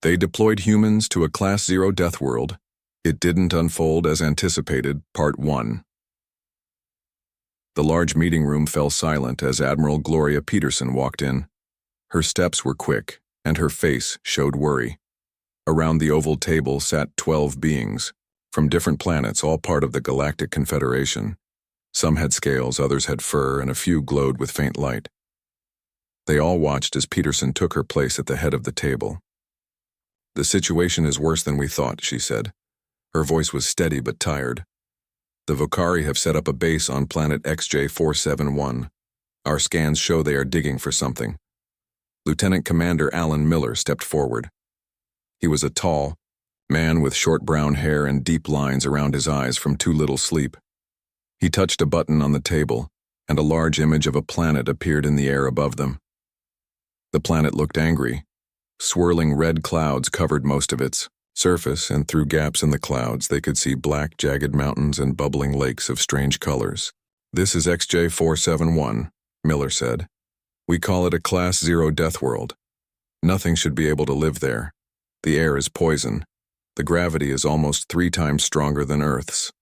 They deployed humans to a Class 0 Deathworld. It didn't unfold as anticipated. Part 1. The large meeting room fell silent as Admiral Gloria Peterson walked in. Her steps were quick, and her face showed worry. Around the oval table sat 12 beings, from different planets, all part of the Galactic Confederation. Some had scales, others had fur, and a few glowed with faint light. They all watched as Peterson took her place at the head of the table. "The situation is worse than we thought," she said. Her voice was steady but tired. "The Vocari have set up a base on planet XJ471. Our scans show they are digging for something." Lieutenant Commander Alan Miller stepped forward. He was a tall man with short brown hair and deep lines around his eyes from too little sleep. He touched a button on the table, and a large image of a planet appeared in the air above them. The planet looked angry. Swirling red clouds covered most of its surface, and through gaps in the clouds they could see black, jagged mountains and bubbling lakes of strange colors. "This is XJ471, Miller said. "We call it a Class 0 Deathworld. Nothing should be able to live there. The air is poison. The gravity is almost 3 times stronger than Earth's.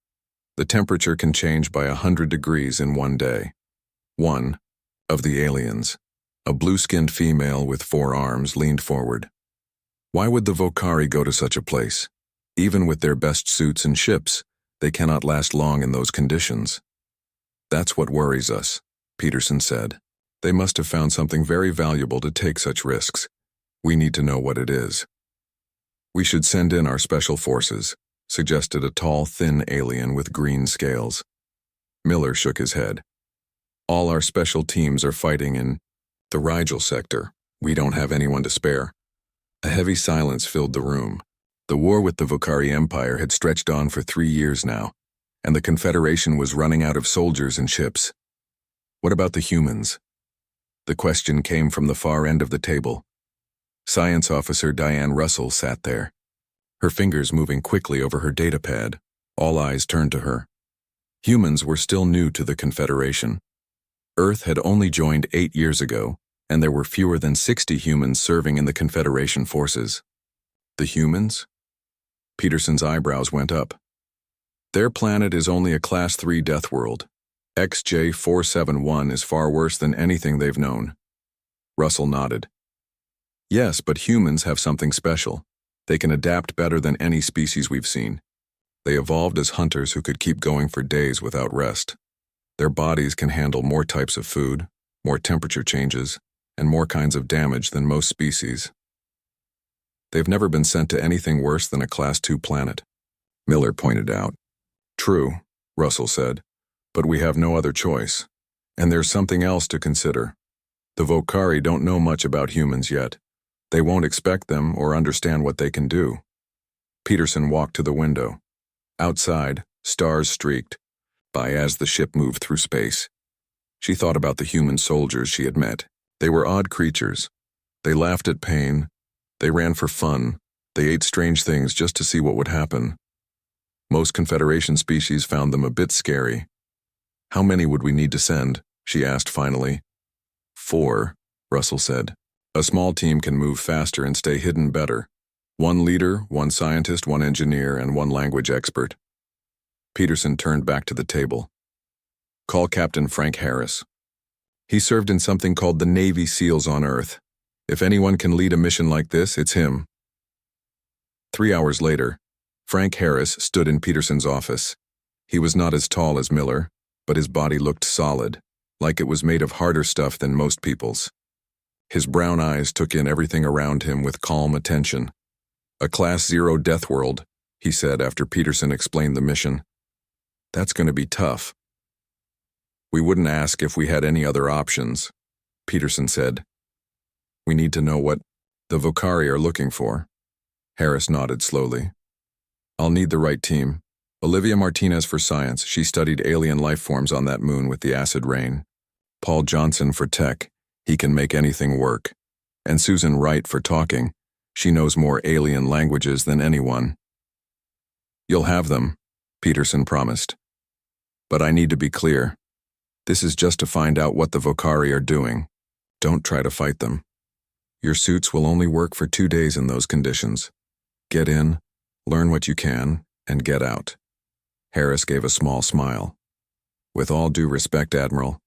The temperature can change by 100 degrees in one day." One of the aliens, a blue-skinned female with 4 arms, leaned forward. "Why would the Vocari go to such a place? Even with their best suits and ships, they cannot last long in those conditions." "That's what worries us," Peterson said. "They must have found something very valuable to take such risks. We need to know what it is." "We should send in our special forces," suggested a tall, thin alien with green scales. Miller shook his head. "All our special teams are fighting in the Rigel sector. We don't have anyone to spare." A heavy silence filled the room. The war with the Vocari Empire had stretched on for 3 years now, and the Confederation was running out of soldiers and ships. "What about the humans?" The question came from the far end of the table. Science Officer Diane Russell sat there, her fingers moving quickly over her datapad. All eyes turned to her. Humans were still new to the Confederation. Earth had only joined 8 years ago, and there were fewer than 60 humans serving in the Confederation forces. "The humans?" Peterson's eyebrows went up. "Their planet is only a Class 3 Deathworld. XJ471 is far worse than anything they've known." Russell nodded. "Yes, but humans have something special. They can adapt better than any species we've seen. They evolved as hunters who could keep going for days without rest. Their bodies can handle more types of food, more temperature changes, and more kinds of damage than most species. They've never been sent to anything worse than a Class 2 planet," Miller pointed out. "True," Russell said, "but we have no other choice. And there's something else to consider. The Vocari don't know much about humans yet. They won't expect them or understand what they can do." Peterson walked to the window. Outside, stars streaked by as the ship moved through space. She thought about the human soldiers she had met. They were odd creatures. They laughed at pain. They ran for fun. They ate strange things just to see what would happen. Most Confederation species found them a bit scary. "How many would we need to send?" she asked finally. 4, Russell said. "A small team can move faster and stay hidden better. 1 leader, 1 scientist, 1 engineer, and 1 language expert." Peterson turned back to the table. "Call Captain Frank Harris. He served in something called the Navy SEALs on Earth. If anyone can lead a mission like this, it's him." 3 hours later, Frank Harris stood in Peterson's office. He was not as tall as Miller, but his body looked solid, like it was made of harder stuff than most people's. His brown eyes took in everything around him with calm attention. "A Class 0 Deathworld," he said after Peterson explained the mission. "That's going to be tough." "We wouldn't ask if we had any other options," Peterson said. "We need to know what the Vocari are looking for." Harris nodded slowly. "I'll need the right team. Olivia Martinez for science. She studied alien life forms on that moon with the acid rain. Paul Johnson for tech. He can make anything work. And Susan Wright for talking. She knows more alien languages than anyone." "You'll have them," Peterson promised. "But I need to be clear. This is just to find out what the Vocari are doing. Don't try to fight them. Your suits will only work for 2 days in those conditions. Get in, learn what you can, and get out. Harris gave a small smile. With all due respect, Admiral,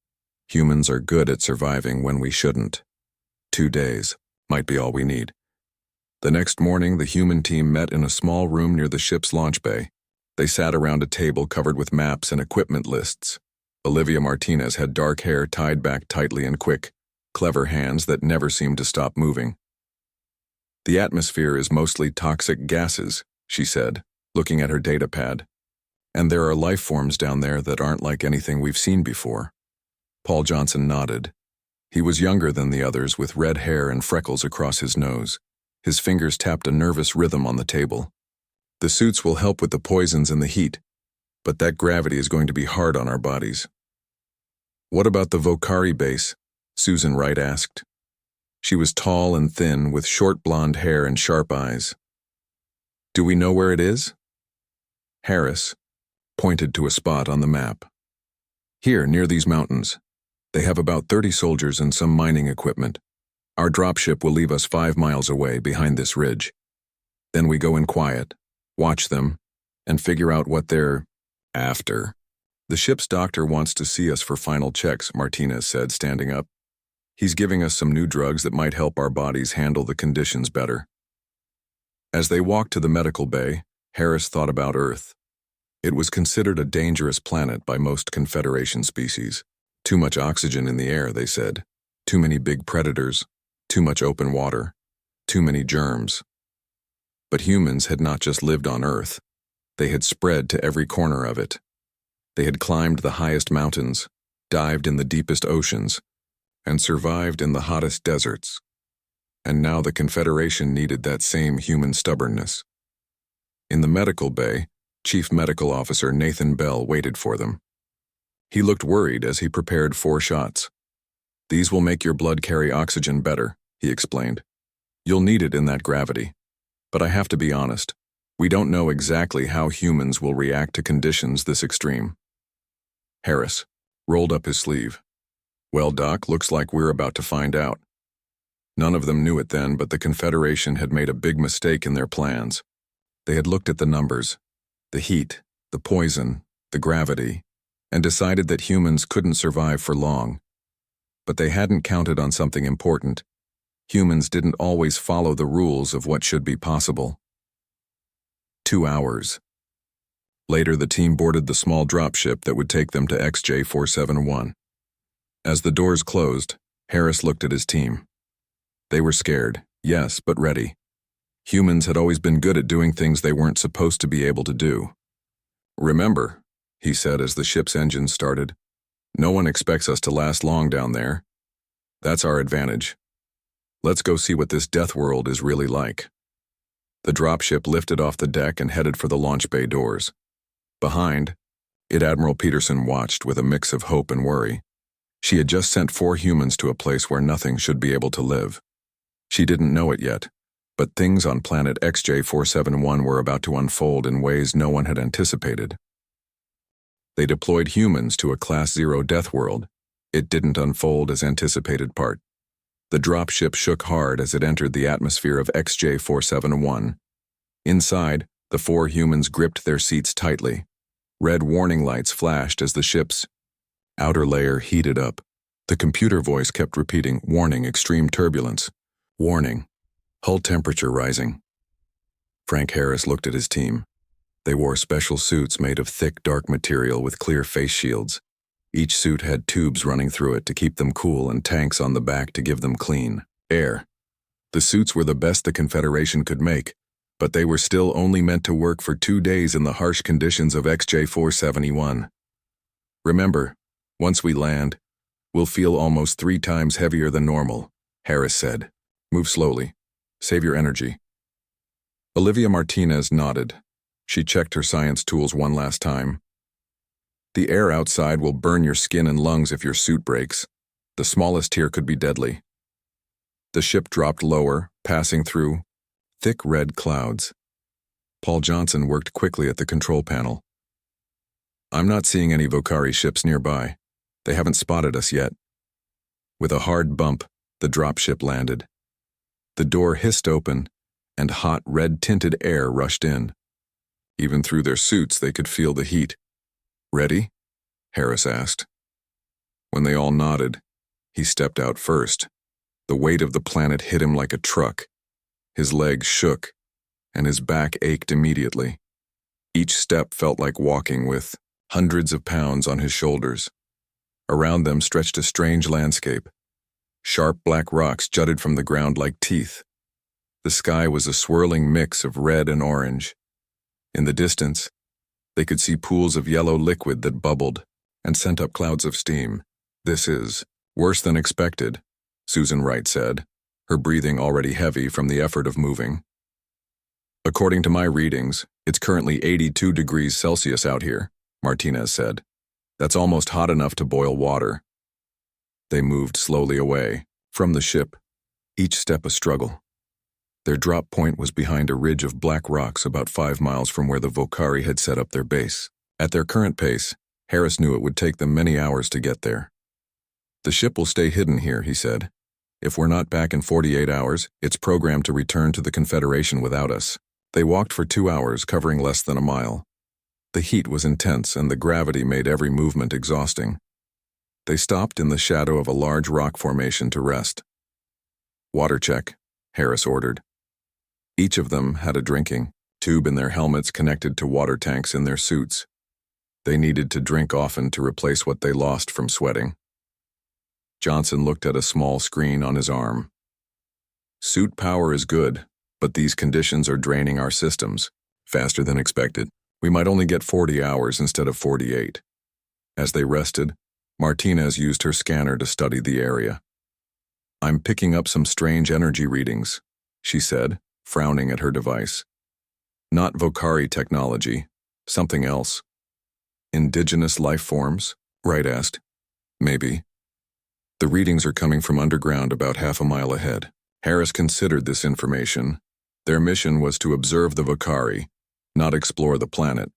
humans are good at surviving when we shouldn't. 2 days might be all we need. The next morning, the human team met in a small room near the ship's launch bay. They sat around a table covered with maps and equipment lists. Olivia Martinez had dark hair tied back tightly and quick, clever hands that never seemed to stop moving. The atmosphere is mostly toxic gases, she said, looking at her data pad. And there are life forms down there that aren't like anything we've seen before. Paul Johnson nodded. He was younger than the others, with red hair and freckles across his nose. His fingers tapped a nervous rhythm on the table. The suits will help with the poisons and the heat, but that gravity is going to be hard on our bodies. What about the Vocari base? Susan Wright asked. She was tall and thin, with short blonde hair and sharp eyes. Do we know where it is? Harris pointed to a spot on the map. Here, near these mountains. They have about 30 soldiers and some mining equipment. Our dropship will leave us 5 miles away behind this ridge. Then we go in quiet, watch them, and figure out what they're after. The ship's doctor wants to see us for final checks, Martinez said, standing up. He's giving us some new drugs that might help our bodies handle the conditions better. As they walked to the medical bay, Harris thought about Earth. It was considered a dangerous planet by most Confederation species. Too much oxygen in the air, they said. Too many big predators. Too much open water. Too many germs. But humans had not just lived on Earth. They had spread to every corner of it. They had climbed the highest mountains, dived in the deepest oceans, and survived in the hottest deserts. And now the Confederation needed that same human stubbornness. In the medical bay, Chief Medical Officer Nathan Bell waited for them. He looked worried as he prepared 4 shots. These will make your blood carry oxygen better, he explained. You'll need it in that gravity. But I have to be honest, we don't know exactly how humans will react to conditions this extreme. Harris rolled up his sleeve. Well, Doc, looks like we're about to find out. None of them knew it then, but the Confederation had made a big mistake in their plans. They had looked at the numbers, the heat, the poison, the gravity, and decided that humans couldn't survive for long. But they hadn't counted on something important. Humans didn't always follow the rules of what should be possible. 2 hours. Later, the team boarded the small dropship that would take them to XJ471. As the doors closed, Harris looked at his team. They were scared, yes, but ready. Humans had always been good at doing things they weren't supposed to be able to do. Remember, he said as the ship's engines started, no one expects us to last long down there. That's our advantage. Let's go see what this Deathworld is really like. The dropship lifted off the deck and headed for the launch bay doors. Behind it, Admiral Peterson watched with a mix of hope and worry. She had just sent 4 humans to a place where nothing should be able to live. She didn't know it yet, but things on planet XJ471 were about to unfold in ways no one had anticipated. They deployed humans to a Class 0 Deathworld. It didn't unfold as anticipated part. The dropship shook hard as it entered the atmosphere of XJ471. Inside, the 4 humans gripped their seats tightly. Red warning lights flashed as the ship's outer layer heated up. The computer voice kept repeating, "Warning, extreme turbulence. Warning, hull temperature rising." Frank Harris looked at his team. They wore special suits made of thick, dark material with clear face shields. Each suit had tubes running through it to keep them cool and tanks on the back to give them clean air. The suits were the best the Confederation could make, but they were still only meant to work for 2 days in the harsh conditions of XJ471. Remember, once we land, we'll feel almost 3 times heavier than normal, Harris said. Move slowly. Save your energy. Olivia Martinez nodded. She checked her science tools one last time. The air outside will burn your skin and lungs if your suit breaks. The smallest here could be deadly. The ship dropped lower, passing through thick red clouds. Paul Johnson worked quickly at the control panel. I'm not seeing any Vocari ships nearby. They haven't spotted us yet. With a hard bump, the dropship landed. The door hissed open, and hot red-tinted air rushed in. Even through their suits, they could feel the heat. "Ready?" Harris asked. When they all nodded, he stepped out first. The weight of the planet hit him like a truck. His legs shook, and his back ached immediately. Each step felt like walking with hundreds of pounds on his shoulders. Around them stretched a strange landscape. Sharp black rocks jutted from the ground like teeth. The sky was a swirling mix of red and orange. In the distance, they could see pools of yellow liquid that bubbled and sent up clouds of steam. "This is worse than expected," Susan Wright said, her breathing already heavy from the effort of moving. "According to my readings, it's currently 82 degrees Celsius out here," Martinez said. "That's almost hot enough to boil water." They moved slowly away from the ship, each step a struggle. Their drop point was behind a ridge of black rocks about 5 miles from where the Vocari had set up their base. At their current pace, Harris knew it would take them many hours to get there. "The ship will stay hidden here," he said. "If we're not back in 48 hours, it's programmed to return to the Confederation without us." They walked for 2 hours, covering less than a mile. The heat was intense, and the gravity made every movement exhausting. They stopped in the shadow of a large rock formation to rest. "Water check," Harris ordered. Each of them had a drinking tube in their helmets connected to water tanks in their suits. They needed to drink often to replace what they lost from sweating. Johnson looked at a small screen on his arm. "Suit power is good, but these conditions are draining our systems faster than expected. We might only get 40 hours instead of 48. As they rested, Martinez used her scanner to study the area. "I'm picking up some strange energy readings," she said, frowning at her device. "Not Vocari technology, something else." "Indigenous life forms?" Wright asked. "Maybe. The readings are coming from underground about half a mile ahead." Harris considered this information. Their mission was to observe the Vocari, not explore the planet.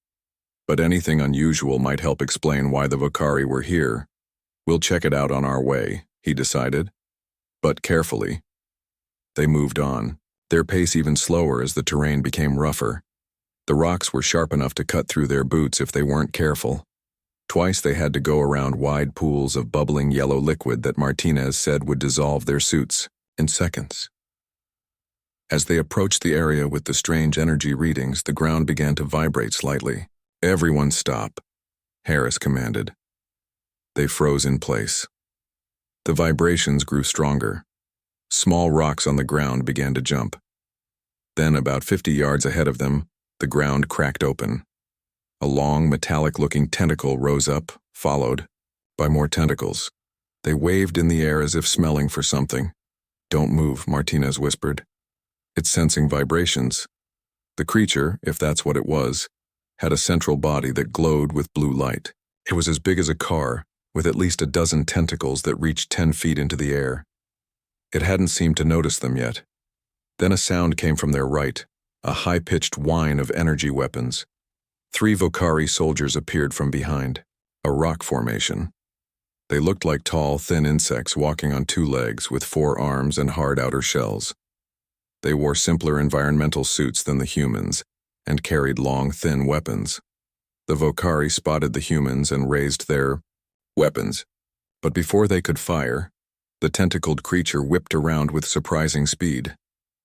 But anything unusual might help explain why the Vocari were here. "We'll check it out on our way," he decided. But carefully. They moved on, their pace even slower as the terrain became rougher. The rocks were sharp enough to cut through their boots if they weren't careful. Twice they had to go around wide pools of bubbling yellow liquid that Martinez said would dissolve their suits in seconds. As they approached the area with the strange energy readings, the ground began to vibrate slightly. "Everyone stop," Harris commanded. They froze in place. The vibrations grew stronger. Small rocks on the ground began to jump. Then, about 50 yards ahead of them, the ground cracked open. A long, metallic-looking tentacle rose up, followed by more tentacles. They waved in the air as if smelling for something. "Don't move," Martinez whispered. "It's sensing vibrations." The creature, if that's what it was, had a central body that glowed with blue light. It was as big as a car, with at least a dozen tentacles that reached 10 feet into the air. It hadn't seemed to notice them yet. Then a sound came from their right, a high-pitched whine of energy weapons. 3 Vocari soldiers appeared from behind, a rock formation. They looked like tall, thin insects walking on 2 legs with 4 arms and hard outer shells. They wore simpler environmental suits than the humans and carried long, thin weapons. The Vocari spotted the humans and raised their weapons. But before they could fire, the tentacled creature whipped around with surprising speed.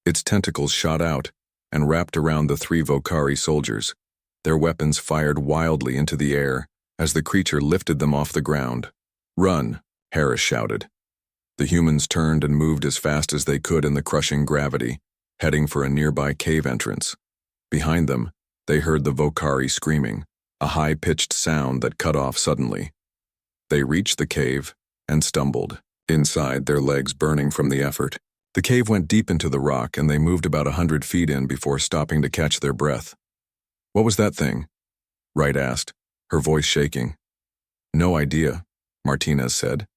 Its tentacles shot out and wrapped around the 3 Vocari soldiers. Their weapons fired wildly into the air as the creature lifted them off the ground. "Run," Harris shouted. The humans turned and moved as fast as they could in the crushing gravity, heading for a nearby cave entrance. Behind them, they heard the Vocari screaming, a high-pitched sound that cut off suddenly. They reached the cave and stumbled, inside, their legs burning from the effort. The cave went deep into the rock, and they moved about 100 feet in before stopping to catch their breath. "What was that thing?" Wright asked, her voice shaking. "No idea," Martinez said.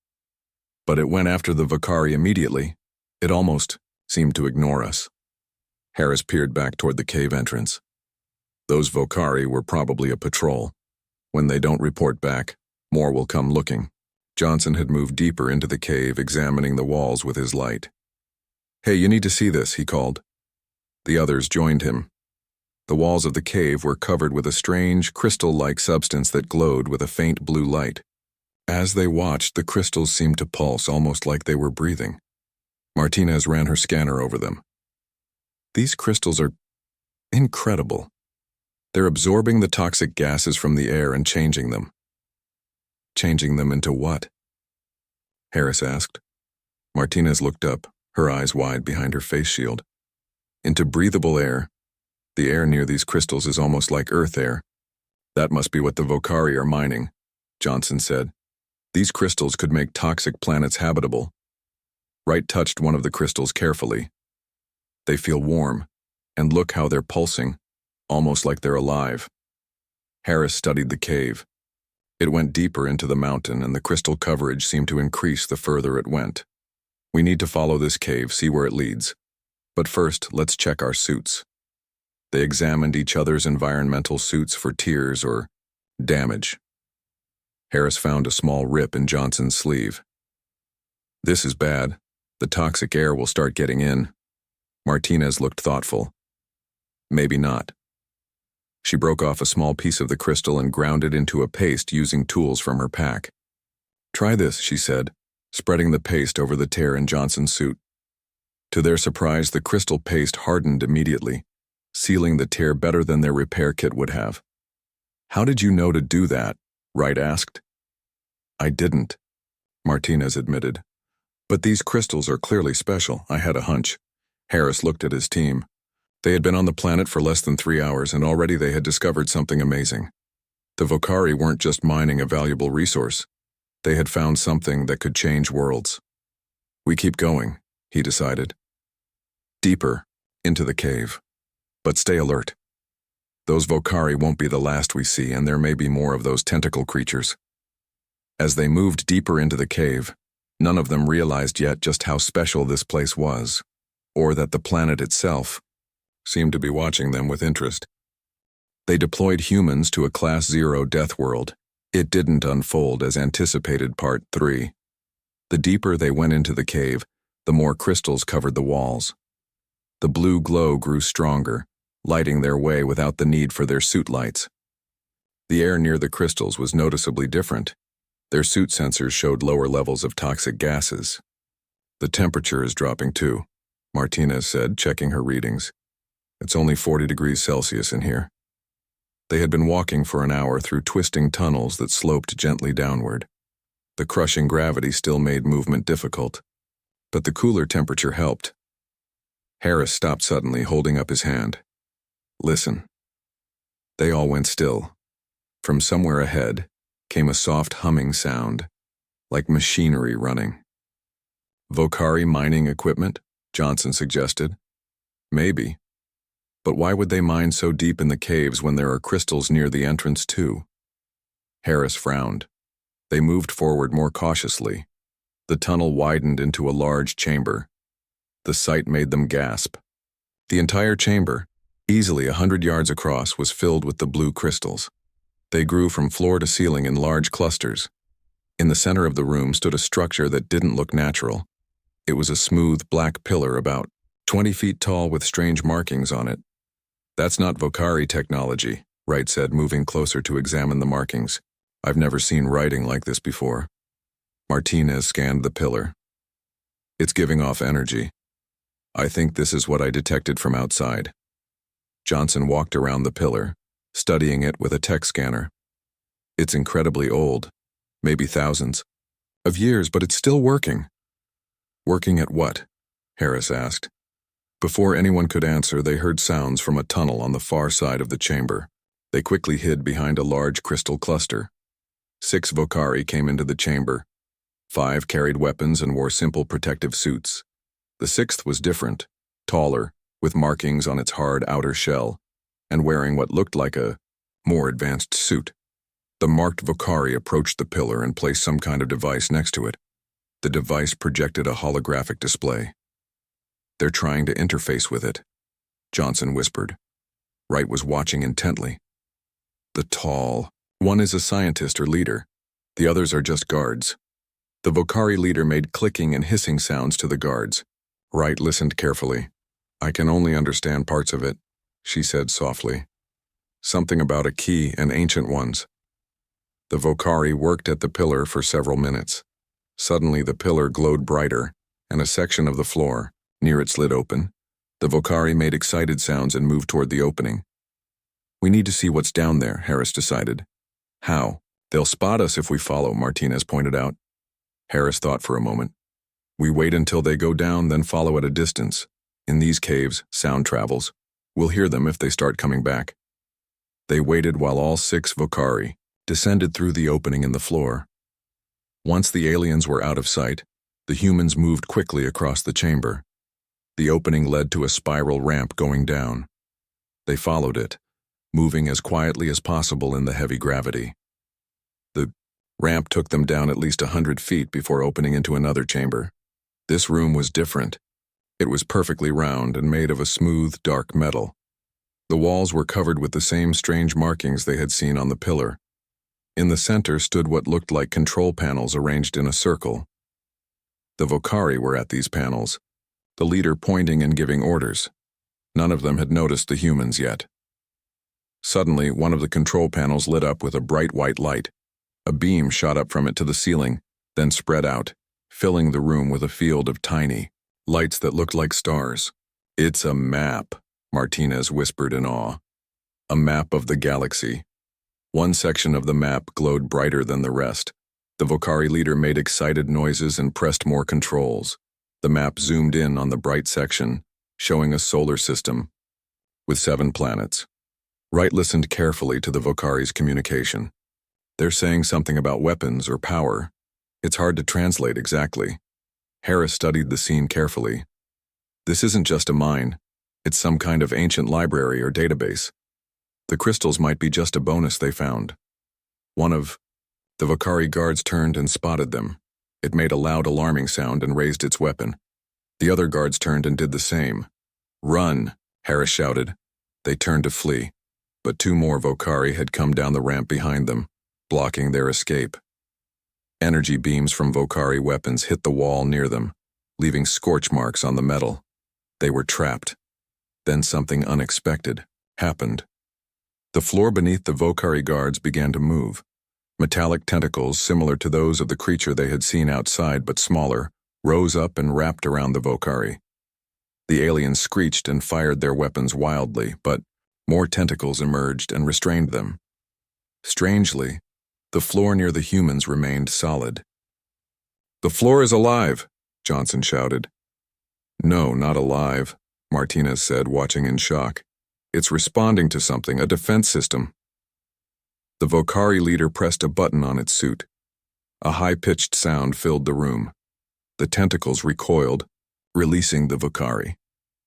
"But it went after the Vocari immediately. It almost seemed to ignore us." Harris peered back toward the cave entrance. "Those Vocari were probably a patrol. When they don't report back, more will come looking." Johnson had moved deeper into the cave, examining the walls with his light. "Hey, you need to see this," he called. The others joined him. The walls of the cave were covered with a strange, crystal-like substance that glowed with a faint blue light. As they watched, the crystals seemed to pulse almost like they were breathing. Martinez ran her scanner over them. These crystals are incredible. They're absorbing the toxic gases from the air and changing them. Changing them into what? Harris asked. Martinez looked up, her eyes wide behind her face shield. Into breathable air. The air near these crystals is almost like Earth air. That must be what the Vocari are mining, Johnson said. These crystals could make toxic planets habitable. Wright touched one of the crystals carefully. They feel warm, and look how they're pulsing, almost like they're alive. Harris studied the cave. It went deeper into the mountain, and the crystal coverage seemed to increase the further it went. We need to follow this cave, see where it leads. But first, let's check our suits. They examined each other's environmental suits for tears or damage. Harris found a small rip in Johnson's sleeve. This is bad. The toxic air will start getting in. Martinez looked thoughtful. Maybe not. She broke off a small piece of the crystal and ground it into a paste using tools from her pack. Try this, she said, spreading the paste over the tear in Johnson's suit. To their surprise, the crystal paste hardened immediately, sealing the tear better than their repair kit would have. How did you know to do that? Wright asked. I didn't, Martinez admitted. But these crystals are clearly special. I had a hunch. Harris looked at his team. They had been on the planet for less than 3 hours, and already they had discovered something amazing. The Vocari weren't just mining a valuable resource. They had found something that could change worlds. We keep going, he decided. Deeper, into the cave. But stay alert. Those Vocari won't be the last we see, and there may be more of those tentacle creatures. As they moved deeper into the cave, none of them realized yet just how special this place was, or that the planet itself seemed to be watching them with interest. They deployed humans to a Class 0 Deathworld. It didn't unfold as anticipated. Part 3. The deeper they went into the cave, the more crystals covered the walls. The blue glow grew stronger, lighting their way without the need for their suit lights. The air near the crystals was noticeably different. Their suit sensors showed lower levels of toxic gases. The temperature is dropping too, Martinez said, checking her readings. It's only 40 degrees Celsius in here. They had been walking for an hour through twisting tunnels that sloped gently downward. The crushing gravity still made movement difficult, but the cooler temperature helped. Harris stopped suddenly, holding up his hand. Listen. They all went still. From somewhere ahead came a soft humming sound, like machinery running. Vocari mining equipment? Johnson suggested. Maybe. But why would they mine so deep in the caves when there are crystals near the entrance too? Harris frowned. They moved forward more cautiously. The tunnel widened into a large chamber. The sight made them gasp. The entire chamber, easily 100 yards across, was filled with the blue crystals. They grew from floor to ceiling in large clusters. In the center of the room stood a structure that didn't look natural. It was a smooth black pillar about 20 feet tall with strange markings on it. That's not Vocari technology, Wright said, moving closer to examine the markings. I've never seen writing like this before. Martinez scanned the pillar. It's giving off energy. I think this is what I detected from outside. Johnson walked around the pillar, studying it with a tech scanner. It's incredibly old, maybe thousands of years, but it's still working. Working at what? Harris asked. Before anyone could answer, they heard sounds from a tunnel on the far side of the chamber. They quickly hid behind a large crystal cluster. 6 Vocari came into the chamber. 5 carried weapons and wore simple protective suits. The 6th was different, taller, with markings on its hard outer shell, and wearing what looked like a more advanced suit. The marked Vocari approached the pillar and placed some kind of device next to it. The device projected a holographic display. They're trying to interface with it, Johnson whispered. Wright was watching intently. The tall one is a scientist or leader. The others are just guards. The Vocari leader made clicking and hissing sounds to the guards. Wright listened carefully. "I can only understand parts of it," she said softly. "Something about a key and ancient ones." The Vocari worked at the pillar for several minutes. Suddenly the pillar glowed brighter, and a section of the floor, near it, slid open. The Vocari made excited sounds and moved toward the opening. "We need to see what's down there," Harris decided. "How? They'll spot us if we follow," Martinez pointed out. Harris thought for a moment. "We wait until they go down, then follow at a distance. In these caves, sound travels. We'll hear them if they start coming back." They waited while all 6 Vocari descended through the opening in the floor. Once the aliens were out of sight, the humans moved quickly across the chamber. The opening led to a spiral ramp going down. They followed it, moving as quietly as possible in the heavy gravity. The ramp took them down at least 100 feet before opening into another chamber. This room was different. It was perfectly round and made of a smooth, dark metal. The walls were covered with the same strange markings they had seen on the pillar. In the center stood what looked like control panels arranged in a circle. The Vocari were at these panels, the leader pointing and giving orders. None of them had noticed the humans yet. Suddenly, one of the control panels lit up with a bright white light. A beam shot up from it to the ceiling, then spread out, filling the room with a field of tiny lights that looked like stars. "It's a map," Martinez whispered in awe. "A map of the galaxy." One section of the map glowed brighter than the rest. The Vocari leader made excited noises and pressed more controls. The map zoomed in on the bright section, showing a solar system with 7 planets. Wright listened carefully to the Vocari's communication. "They're saying something about weapons or power. It's hard to translate exactly." Harris studied the scene carefully. "This isn't just a mine. It's some kind of ancient library or database. The crystals might be just a bonus they found." One of the Vocari guards turned and spotted them. It made a loud alarming sound and raised its weapon. The other guards turned and did the same. "Run!" Harris shouted. They turned to flee, but 2 more Vocari had come down the ramp behind them, blocking their escape. Energy beams from Vocari weapons hit the wall near them, leaving scorch marks on the metal. They were trapped. Then something unexpected happened. The floor beneath the Vocari guards began to move. Metallic tentacles, similar to those of the creature they had seen outside but smaller, rose up and wrapped around the Vocari. The aliens screeched and fired their weapons wildly, but more tentacles emerged and restrained them. Strangely, the floor near the humans remained solid. "The floor is alive!" Johnson shouted. "No, not alive," Martinez said, watching in shock. "It's responding to something, a defense system." The Vocari leader pressed a button on its suit. A high-pitched sound filled the room. The tentacles recoiled, releasing the Vocari.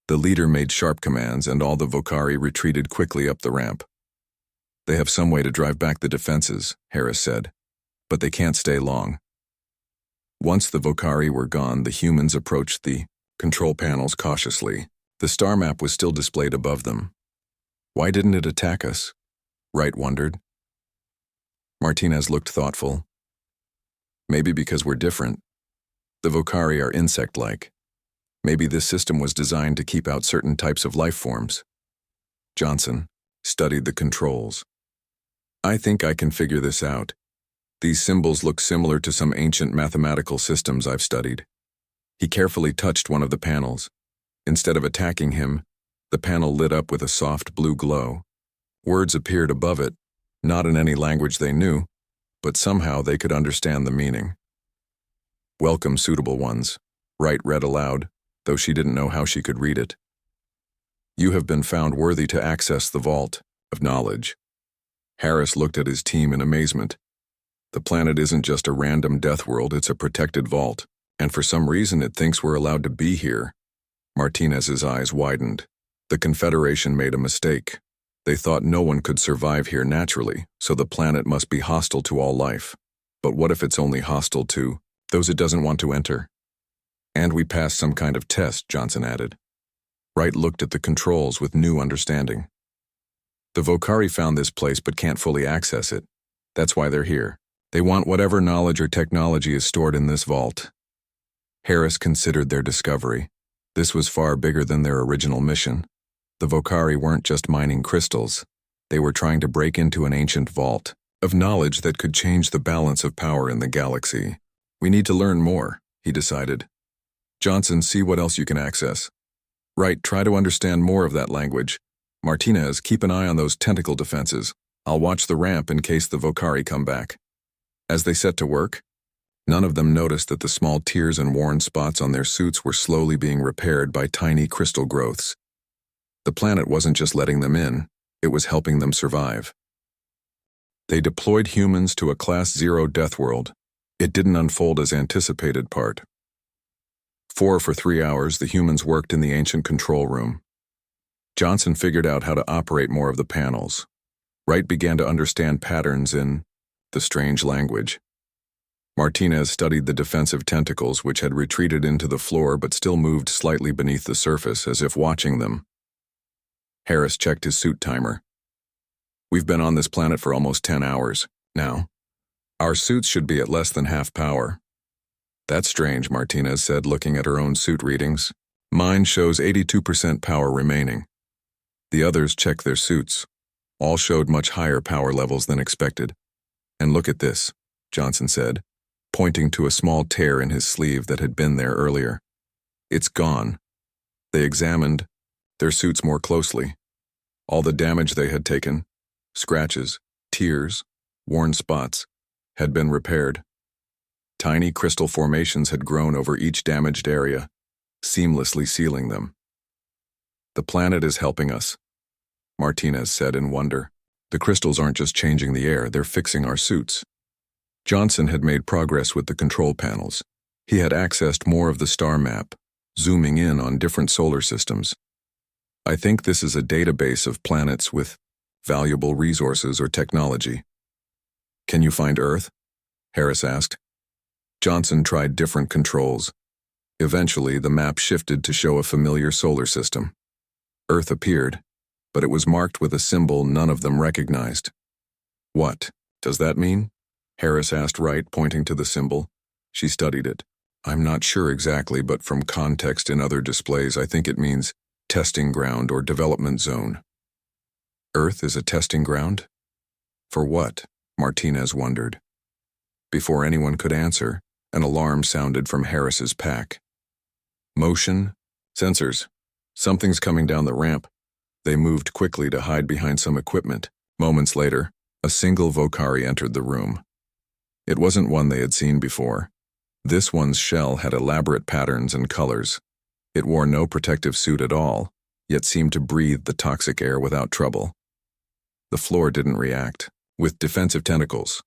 The leader made sharp commands, and all the Vocari retreated quickly up the ramp. "They have some way to drive back the defenses," Harris said, "but they can't stay long." Once the Vocari were gone, the humans approached the control panels cautiously. The star map was still displayed above them. "Why didn't it attack us?" Wright wondered. Martinez looked thoughtful. "Maybe because we're different. The Vocari are insect-like. Maybe this system was designed to keep out certain types of life forms." Johnson studied the controls. "I think I can figure this out. These symbols look similar to some ancient mathematical systems I've studied." He carefully touched one of the panels. Instead of attacking him, the panel lit up with a soft blue glow. Words appeared above it, not in any language they knew, but somehow they could understand the meaning. "Welcome, suitable ones," Wright read aloud, though she didn't know how she could read it. "You have been found worthy to access the vault of knowledge." Harris looked at his team in amazement. "The planet isn't just a random death world, it's a protected vault, and for some reason it thinks we're allowed to be here." Martinez's eyes widened. The Confederation made a mistake. They thought no one could survive here naturally, so the planet must be hostile to all life. But what if it's only hostile to those it doesn't want to enter? "And we passed some kind of test," Johnson added. Wright looked at the controls with new understanding. "The Vocari found this place but can't fully access it. That's why they're here. They want whatever knowledge or technology is stored in this vault." Harris considered their discovery. This was far bigger than their original mission. The Vokari weren't just mining crystals. They were trying to break into an ancient vault of knowledge that could change the balance of power in the galaxy. We need to learn more, he decided. Johnson, see what else you can access. Right, try to understand more of that language. Martinez, keep an eye on those tentacle defenses. I'll watch the ramp in case the Vokari come back. As they set to work, none of them noticed that the small tears and worn spots on their suits were slowly being repaired by tiny crystal growths. The planet wasn't just letting them in, it was helping them survive. They deployed humans to a Class 0 Deathworld. It didn't unfold as anticipated. Part 4 For 3 hours, the humans worked in the ancient control room. Johnson figured out how to operate more of the panels. Wright began to understand patterns in the strange language. Martinez studied the defensive tentacles which had retreated into the floor but still moved slightly beneath the surface as if watching them. Harris checked his suit timer. We've been on this planet for almost 10 hours now. Our suits should be at less than half power. That's strange, Martinez said, looking at her own suit readings. Mine shows 82% power remaining. The others checked their suits. All showed much higher power levels than expected. And look at this, Johnson said, pointing to a small tear in his sleeve that had been there earlier. It's gone. They examined their suits more closely. All the damage they had taken, scratches, tears, worn spots, had been repaired. Tiny crystal formations had grown over each damaged area, seamlessly sealing them. The planet is helping us, Martinez said in wonder. The crystals aren't just changing the air, they're fixing our suits. Johnson had made progress with the control panels. He had accessed more of the star map, zooming in on different solar systems. I think this is a database of planets with valuable resources or technology. Can you find Earth? Harris asked. Johnson tried different controls. Eventually, the map shifted to show a familiar solar system. Earth appeared, but it was marked with a symbol none of them recognized. What does that mean? Harris asked Wright, pointing to the symbol. She studied it. I'm not sure exactly, but from context in other displays, I think it means testing ground or development zone. Earth is a testing ground? For what? Martinez wondered. Before anyone could answer, an alarm sounded from Harris's pack. Motion? Sensors. Something's coming down the ramp. They moved quickly to hide behind some equipment. Moments later, a single Vokari entered the room. It wasn't one they had seen before. This one's shell had elaborate patterns and colors. It wore no protective suit at all, yet seemed to breathe the toxic air without trouble. The floor didn't react. With defensive tentacles,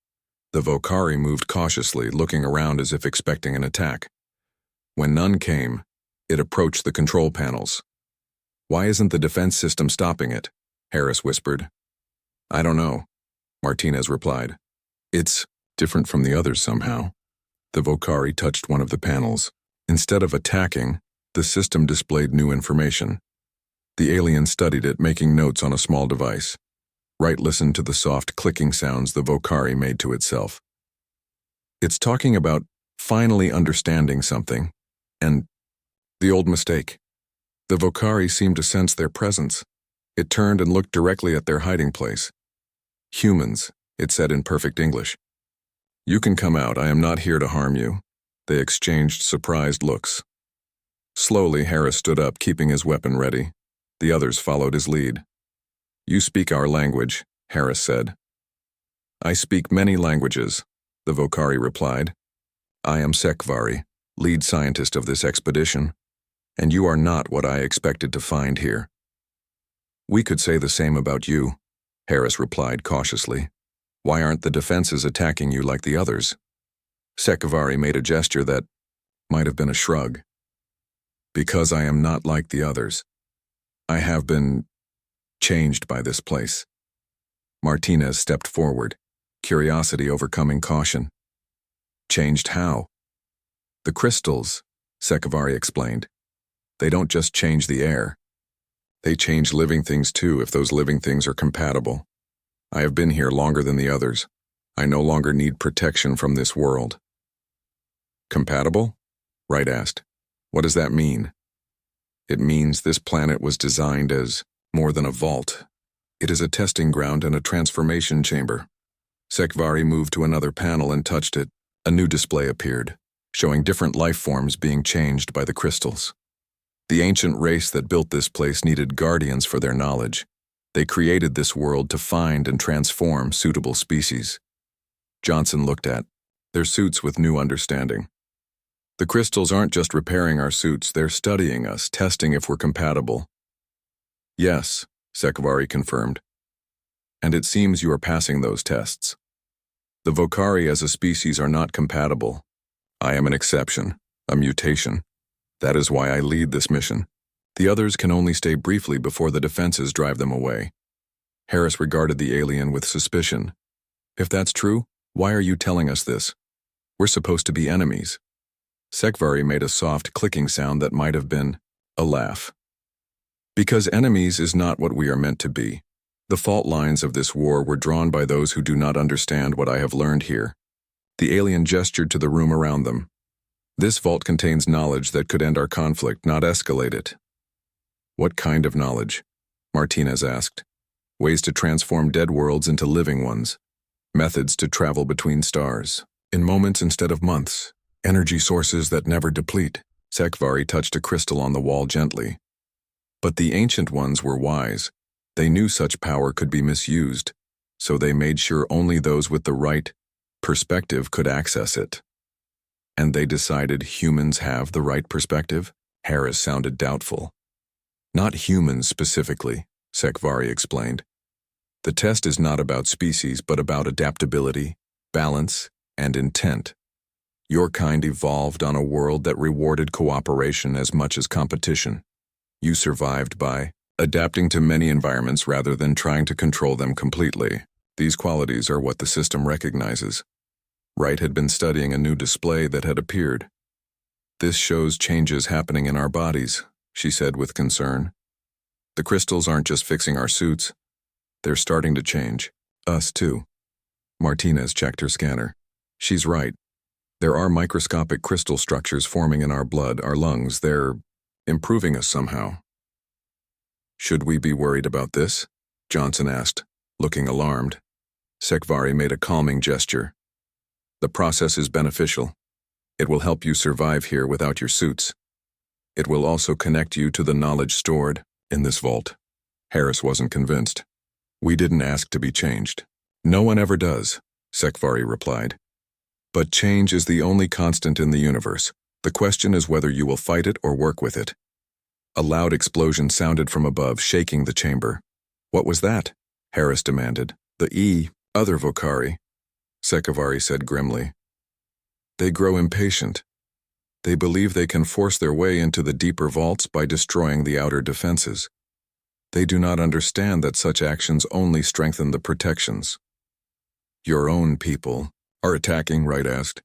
the Vokari moved cautiously, looking around as if expecting an attack. When none came, it approached the control panels. Why isn't the defense system stopping it? Harris whispered. I don't know, Martinez replied. It's different from the others somehow. The Vokari touched one of the panels. Instead of attacking, the system displayed new information. The alien studied it, making notes on a small device. Wright listened to the soft clicking sounds the Vokari made to itself. It's talking about finally understanding something, and the old mistake. The Vokari seemed to sense their presence. It turned and looked directly at their hiding place. Humans, it said in perfect English. You can come out, I am not here to harm you. They exchanged surprised looks. Slowly, Harris stood up, keeping his weapon ready. The others followed his lead. You speak our language, Harris said. I speak many languages, the Vokari replied. I am Sekvari, lead scientist of this expedition, and you are not what I expected to find here. We could say the same about you, Harris replied cautiously. Why aren't the defenses attacking you like the others? Sekvari made a gesture that might have been a shrug. Because I am not like the others. I have been changed by this place. Martinez stepped forward, curiosity overcoming caution. Changed how? The crystals, Sekvari explained. They don't just change the air. They change living things too if those living things are compatible. I have been here longer than the others. I no longer need protection from this world. Compatible? Wright asked. What does that mean? It means this planet was designed as more than a vault. It is a testing ground and a transformation chamber. Sekvari moved to another panel and touched it. A new display appeared, showing different life forms being changed by the crystals. The ancient race that built this place needed guardians for their knowledge. They created this world to find and transform suitable species. Johnson looked at their suits with new understanding. The crystals aren't just repairing our suits, they're studying us, testing if we're compatible. Yes, Sekvari confirmed. And it seems you are passing those tests. The Vokari as a species are not compatible. I am an exception, a mutation. That is why I lead this mission. The others can only stay briefly before the defenses drive them away. Harris regarded the alien with suspicion. If that's true, why are you telling us this? We're supposed to be enemies. Sekvari made a soft clicking sound that might have been a laugh. Because enemies is not what we are meant to be. The fault lines of this war were drawn by those who do not understand what I have learned here. The alien gestured to the room around them. This vault contains knowledge that could end our conflict, not escalate it. What kind of knowledge? Martinez asked. Ways to transform dead worlds into living ones. Methods to travel between stars. In moments instead of months. Energy sources that never deplete. Sekvari touched a crystal on the wall gently. But the ancient ones were wise. They knew such power could be misused, so they made sure only those with the right perspective could access it. And they decided humans have the right perspective? Harris sounded doubtful. Not humans specifically, Sekvari explained. The test is not about species, but about adaptability, balance, and intent. Your kind evolved on a world that rewarded cooperation as much as competition. You survived by adapting to many environments rather than trying to control them completely. These qualities are what the system recognizes. Wright had been studying a new display that had appeared. This shows changes happening in our bodies, she said with concern. The crystals aren't just fixing our suits. They're starting to change. Us too. Martinez checked her scanner. She's right. There are microscopic crystal structures forming in our blood, our lungs. They're improving us somehow. Should we be worried about this? Johnson asked, looking alarmed. Sekvari made a calming gesture. The process is beneficial. It will help you survive here without your suits. It will also connect you to the knowledge stored in this vault. Harris wasn't convinced. We didn't ask to be changed. No one ever does, Sekvari replied. But change is the only constant in the universe. The question is whether you will fight it or work with it. A loud explosion sounded from above, shaking the chamber. What was that? Harris demanded. The other Vokari, Sekvari said grimly. They grow impatient. They believe they can force their way into the deeper vaults by destroying the outer defenses. They do not understand that such actions only strengthen the protections. Your own people are attacking, Wright asked.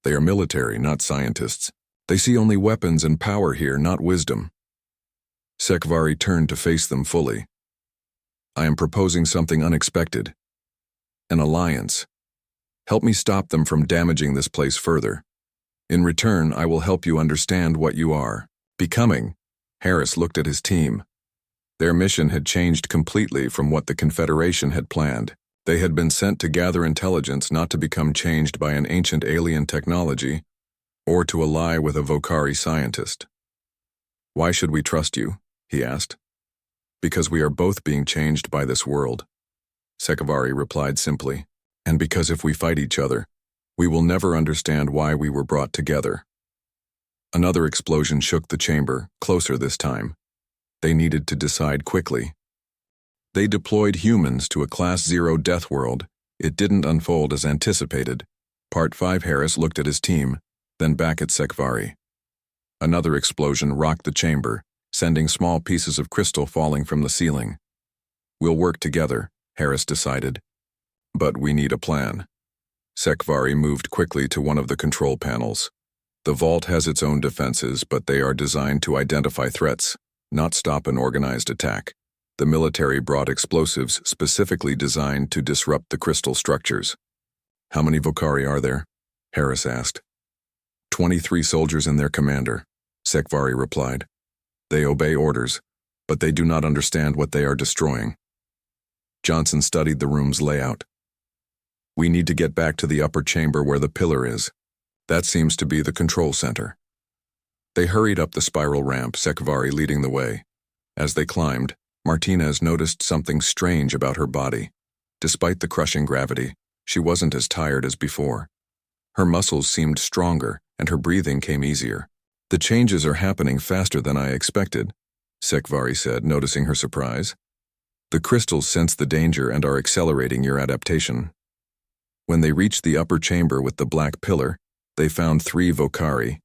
They are military, not scientists. They see only weapons and power here, not wisdom. Sekvari turned to face them fully. I am proposing something unexpected. An alliance. Help me stop them from damaging this place further. In return, I will help you understand what you are becoming. Harris looked at his team. Their mission had changed completely from what the Confederation had planned. They had been sent to gather intelligence, not to become changed by an ancient alien technology, or to ally with a Vokari scientist. Why should we trust you? He asked. Because we are both being changed by this world. Sekvari replied simply. And because if we fight each other, we will never understand why we were brought together. Another explosion shook the chamber, closer this time. They needed to decide quickly. They deployed humans to a Class 0 Deathworld. It didn't unfold as anticipated. Part 5. Harris looked at his team, then back at Sekvari. Another explosion rocked the chamber, sending small pieces of crystal falling from the ceiling. We'll work together, Harris decided. But we need a plan. Sekvari moved quickly to one of the control panels. The vault has its own defenses, but they are designed to identify threats, not stop an organized attack. The military brought explosives specifically designed to disrupt the crystal structures. How many Vokari are there? Harris asked. 23 soldiers and their commander, Sekvari replied. They obey orders, but they do not understand what they are destroying. Johnson studied the room's layout. We need to get back to the upper chamber where the pillar is. That seems to be the control center. They hurried up the spiral ramp, Sekvari leading the way. As they climbed, Martinez noticed something strange about her body. Despite the crushing gravity, she wasn't as tired as before. Her muscles seemed stronger, and her breathing came easier. The changes are happening faster than I expected, Sekvari said, noticing her surprise. The crystals sense the danger and are accelerating your adaptation. When they reached the upper chamber with the black pillar, they found 3 Vokari,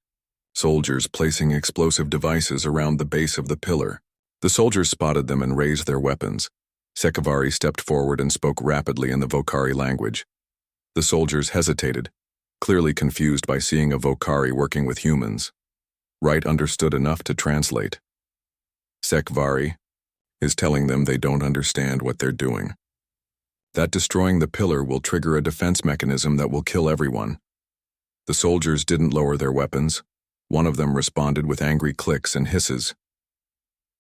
soldiers placing explosive devices around the base of the pillar. The soldiers spotted them and raised their weapons. Sekvari stepped forward and spoke rapidly in the Vokari language. The soldiers hesitated, clearly confused by seeing a Vokari working with humans. Wright understood enough to translate. Sekvari is telling them they don't understand what they're doing. That destroying the pillar will trigger a defense mechanism that will kill everyone. The soldiers didn't lower their weapons. One of them responded with angry clicks and hisses.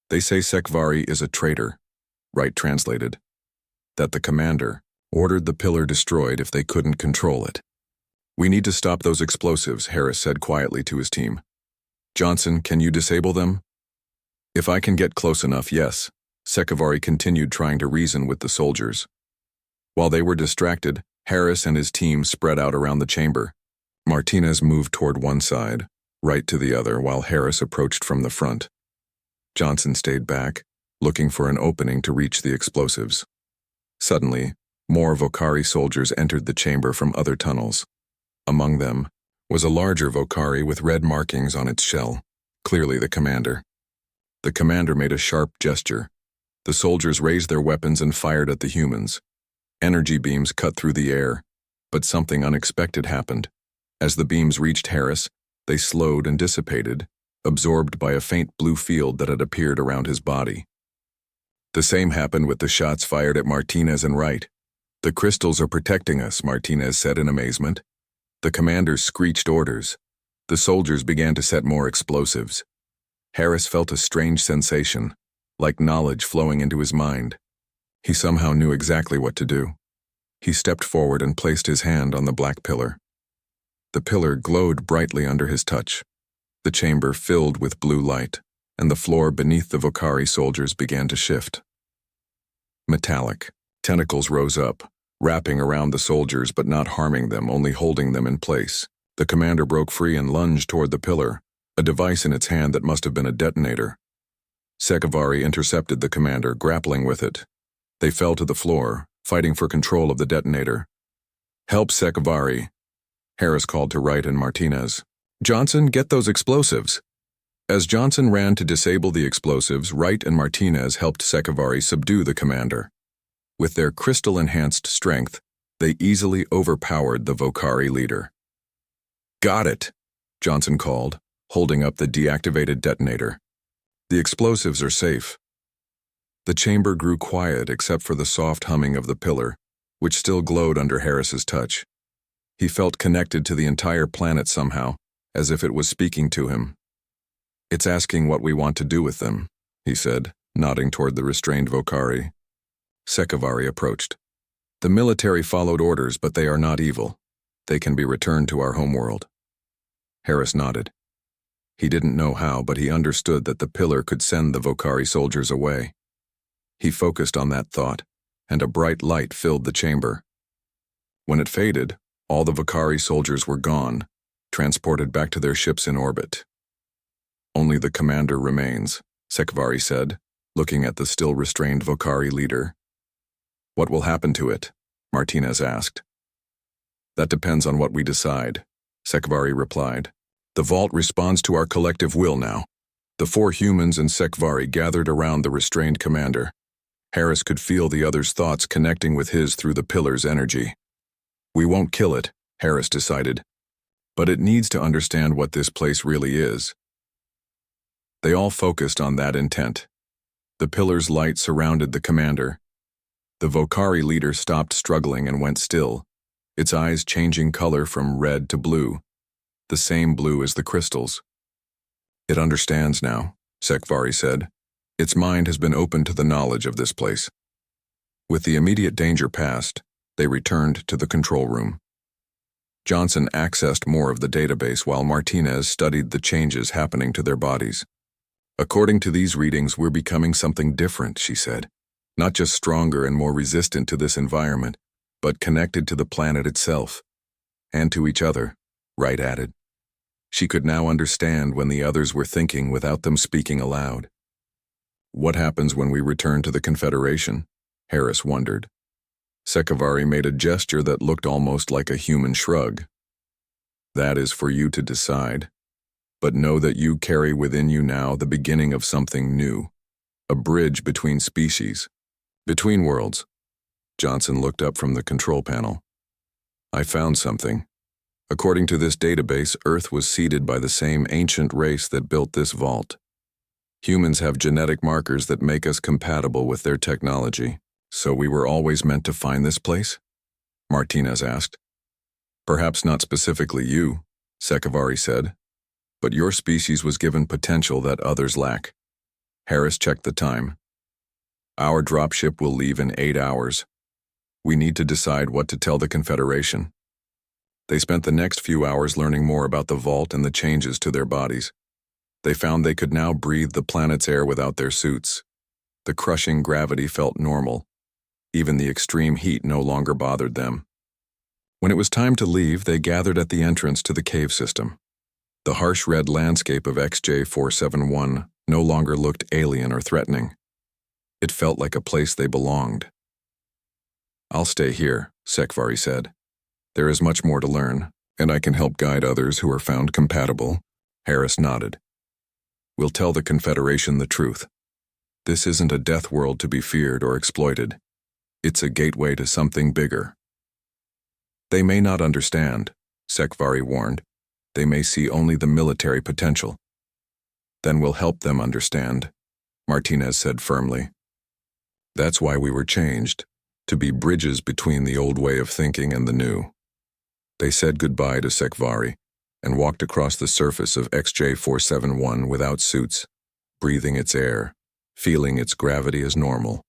They say Sekvari is a traitor, Wright translated. That the commander ordered the pillar destroyed if they couldn't control it. We need to stop those explosives, Harris said quietly to his team. Johnson, can you disable them? If I can get close enough, yes. Sekvari continued trying to reason with the soldiers. While they were distracted, Harris and his team spread out around the chamber. Martinez moved toward one side, Wright to the other, while Harris approached from the front. Johnson stayed back, looking for an opening to reach the explosives. Suddenly, more Vokari soldiers entered the chamber from other tunnels. Among them was a larger Vokari with red markings on its shell, clearly the commander. The commander made a sharp gesture. The soldiers raised their weapons and fired at the humans. Energy beams cut through the air, but something unexpected happened. As the beams reached Harris, they slowed and dissipated, absorbed by a faint blue field that had appeared around his body. The same happened with the shots fired at Martinez and Wright. The crystals are protecting us, Martinez said in amazement. The commander screeched orders. The soldiers began to set more explosives. Harris felt a strange sensation, like knowledge flowing into his mind. He somehow knew exactly what to do. He stepped forward and placed his hand on the black pillar. The pillar glowed brightly under his touch. The chamber filled with blue light, and the floor beneath the Vokari soldiers began to shift. Metallic. Tentacles rose up, wrapping around the soldiers but not harming them, only holding them in place. The commander broke free and lunged toward the pillar, a device in its hand that must have been a detonator. Sekvari intercepted the commander, grappling with it. They fell to the floor, fighting for control of the detonator. Help Sekvari, Harris called to Wright and Martinez. Johnson, get those explosives. As Johnson ran to disable the explosives, Wright and Martinez helped Sekvari subdue the commander. With their crystal-enhanced strength, they easily overpowered the Vokari leader. Got it, Johnson called, holding up the deactivated detonator. The explosives are safe. The chamber grew quiet except for the soft humming of the pillar, which still glowed under Harris's touch. He felt connected to the entire planet somehow, as if it was speaking to him. It's asking what we want to do with them, he said, nodding toward the restrained Vokari. Sekvari approached. The military followed orders, but they are not evil. They can be returned to our homeworld. Harris nodded. He didn't know how, but he understood that the pillar could send the Vokari soldiers away. He focused on that thought, and a bright light filled the chamber. When it faded, all the Vokari soldiers were gone, transported back to their ships in orbit. Only the commander remains, Sekvari said, looking at the still restrained Vokari leader. What will happen to it? Martinez asked. That depends on what we decide, Sekvari replied. The vault responds to our collective will now. The 4 humans and Sekvari gathered around the restrained commander. Harris could feel the other's thoughts connecting with his through the pillar's energy. We won't kill it, Harris decided, but it needs to understand what this place really is. They all focused on that intent. The pillar's light surrounded the commander. The Vokari leader stopped struggling and went still, its eyes changing color from red to blue, the same blue as the crystals. It understands now, Sekvari said. Its mind has been opened to the knowledge of this place. With the immediate danger past, they returned to the control room. Johnson accessed more of the database while Martinez studied the changes happening to their bodies. According to these readings, we're becoming something different, she said. Not just stronger and more resistant to this environment, but connected to the planet itself. And to each other, Wright added. She could now understand when the others were thinking without them speaking aloud. What happens when we return to the Confederation? Harris wondered. Sekvari made a gesture that looked almost like a human shrug. That is for you to decide. But know that you carry within you now the beginning of something new. A bridge between species. Between worlds. Johnson looked up from the control panel. I found something. According to this database, Earth was seeded by the same ancient race that built this vault. Humans have genetic markers that make us compatible with their technology. So we were always meant to find this place? Martinez asked. Perhaps not specifically you, Sekvari said, but your species was given potential that others lack. Harris checked the time. Our dropship will leave in 8 hours. We need to decide what to tell the Confederation. They spent the next few hours learning more about the vault and the changes to their bodies. They found they could now breathe the planet's air without their suits. The crushing gravity felt normal. Even the extreme heat no longer bothered them. When it was time to leave, they gathered at the entrance to the cave system. The harsh red landscape of XJ471 no longer looked alien or threatening. It felt like a place they belonged. I'll stay here, Sekvari said. There is much more to learn, and I can help guide others who are found compatible. Harris nodded. We'll tell the Confederation the truth. This isn't a death world to be feared or exploited. It's a gateway to something bigger. They may not understand, Sekvari warned. They may see only the military potential. Then we'll help them understand, Martinez said firmly. That's why we were changed, to be bridges between the old way of thinking and the new. They said goodbye to Sekvari and walked across the surface of XJ471 without suits, breathing its air, feeling its gravity as normal.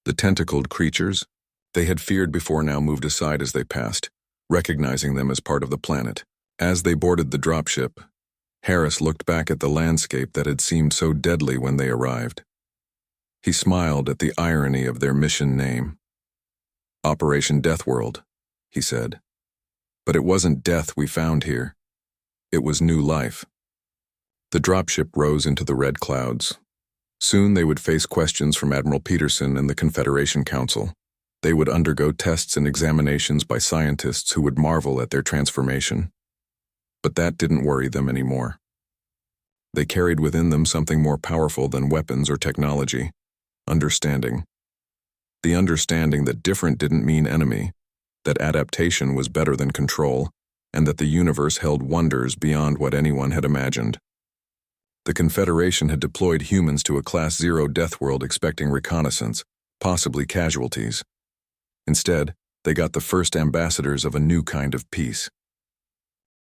The tentacled creatures they had feared before now moved aside as they passed, recognizing them as part of the planet. As they boarded the dropship, Harris looked back at the landscape that had seemed so deadly when they arrived. He smiled at the irony of their mission name. Operation Deathworld, he said. But it wasn't death we found here. It was new life. The dropship rose into the red clouds. Soon they would face questions from Admiral Peterson and the Confederation Council. They would undergo tests and examinations by scientists who would marvel at their transformation. But that didn't worry them anymore. They carried within them something more powerful than weapons or technology: understanding. The understanding that different didn't mean enemy, that adaptation was better than control, and that the universe held wonders beyond what anyone had imagined. The Confederation had deployed humans to a Class 0 death world expecting reconnaissance, possibly casualties. Instead, they got the first ambassadors of a new kind of peace.